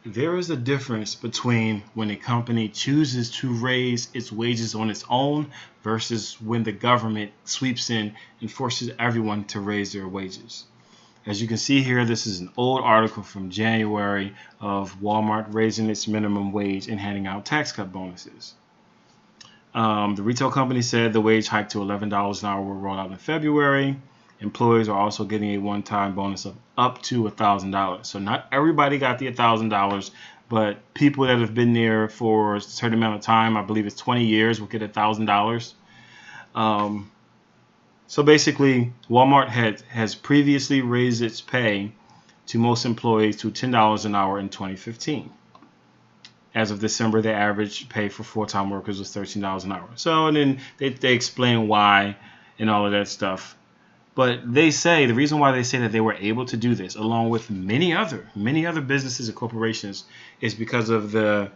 There is a difference between when a company chooses to raise its wages on its own versus when the government sweeps in and forces everyone to raise their wages. As you can see here, this is an old article from January of Walmart raising its minimum wage and handing out tax cut bonuses. The retail company said the wage hike to $11 an hour will roll out in February. Employees are also getting a one-time bonus of up to $1,000. So not everybody got the $1,000, but people that have been there for a certain amount of time, I believe it's 20 years, will get $1,000. So basically, Walmart has previously raised its pay to most employees to $10 an hour in 2015. As of December, the average pay for full-time workers was $13 an hour. So, and then they explain why and all of that stuff. But they say the reason why they say that they were able to do this, along with many other businesses and corporations, is because of the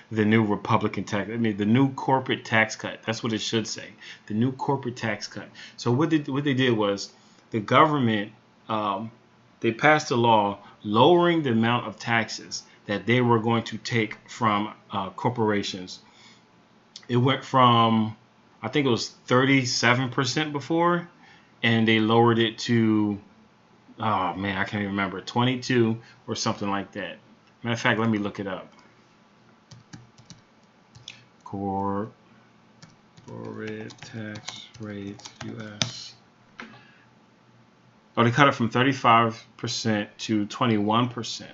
the new Republican tax. I mean, the new corporate tax cut. That's what it should say. The new corporate tax cut. So what they did was the government they passed a law lowering the amount of taxes that they were going to take from corporations. It went from, I think it was 37% before, and they lowered it to, oh man, I can't even remember, 22 or something like that. Matter of fact, let me look it up. Corporate tax rate, U.S. Oh, they cut it from 35% to 21%.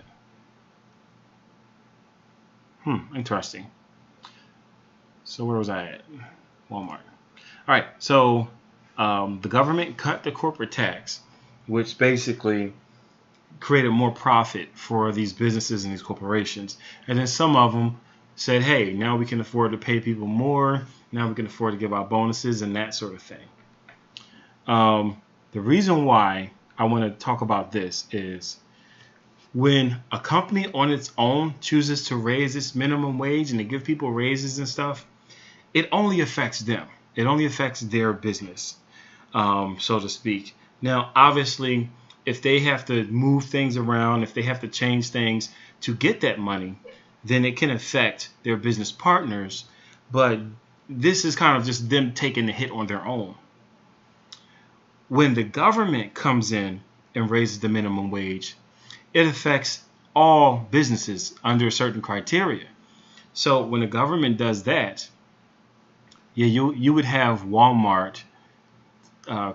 Interesting. So where was I at? Walmart. All right, so the government cut the corporate tax, which basically created more profit for these businesses and these corporations. And then some of them said, hey, now we can afford to pay people more. Now we can afford to give out bonuses and that sort of thing. The reason why I want to talk about this is when a company on its own chooses to raise its minimum wage and to give people raises and stuff, it only affects them. It only affects their business, so to speak. Now, obviously, if they have to move things around, if they have to change things to get that money, then it can affect their business partners. But this is kind of just them taking the hit on their own. When the government comes in and raises the minimum wage, it affects all businesses under certain criteria. So when the government does that, yeah, you would have Walmart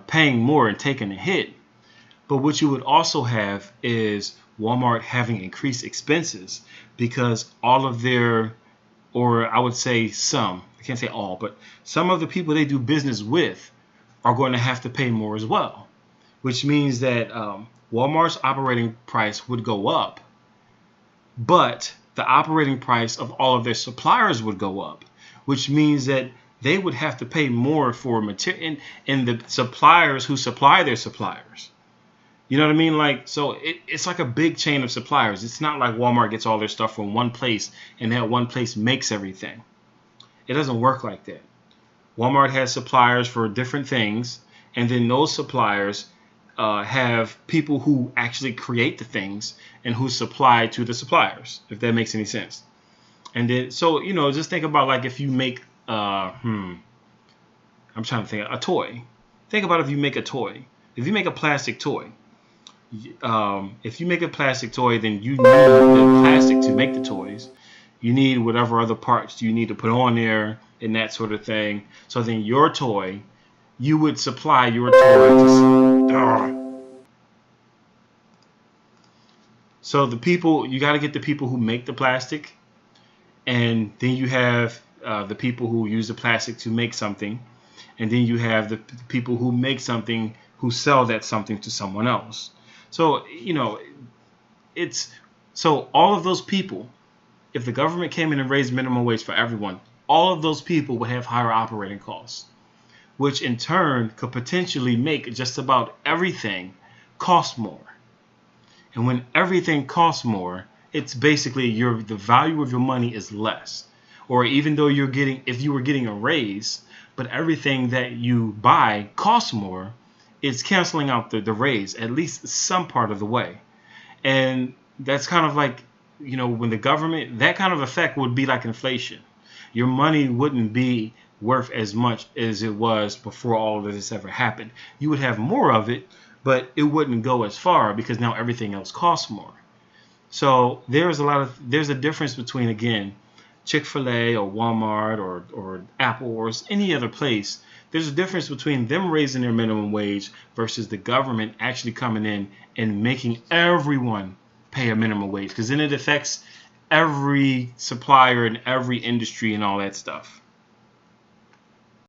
paying more and taking a hit. But what you would also have is Walmart having increased expenses because all of their, or I would say some, I can't say all, but some of the people they do business with are going to have to pay more as well, which means that Walmart's operating price would go up, but the operating price of all of their suppliers would go up, which means that they would have to pay more for material and the suppliers who supply their suppliers. You know what I mean? Like, so it's like a big chain of suppliers. It's not like Walmart gets all their stuff from one place and that one place makes everything. It doesn't work like that. Walmart has suppliers for different things, and then those suppliers have people who actually create the things and who supply to the suppliers, if that makes any sense. And then, so, you know, just think about like if you make, I'm trying to think, a toy. Think about if you make a toy. If you make a plastic toy, if you make a plastic toy, then you need the plastic to make the toys. You need whatever other parts you need to put on there and that sort of thing. So then your toy, you would supply your toy to. So the people, you got to get the people who make the plastic, and then you have the people who use the plastic to make something, and then you have the people who make something who sell that something to someone else. So, you know, it's so all of those people, if the government came in and raised minimum wage for everyone, all of those people would have higher operating costs, which in turn could potentially make just about everything cost more. And when everything costs more, it's basically the value of your money is less. Or even though if you were getting a raise, but everything that you buy costs more, it's canceling out the raise at least some part of the way. And that's kind of like when the government, that kind of effect would be like inflation. Your money wouldn't be worth as much as it was before all of this ever happened. You would have more of it, but it wouldn't go as far because now everything else costs more. So there's a difference between, again, Chick-fil-A or Walmart or Apple or any other place. There's a difference between them raising their minimum wage versus the government actually coming in and making everyone pay a minimum wage, because then it affects every supplier and every industry and all that stuff.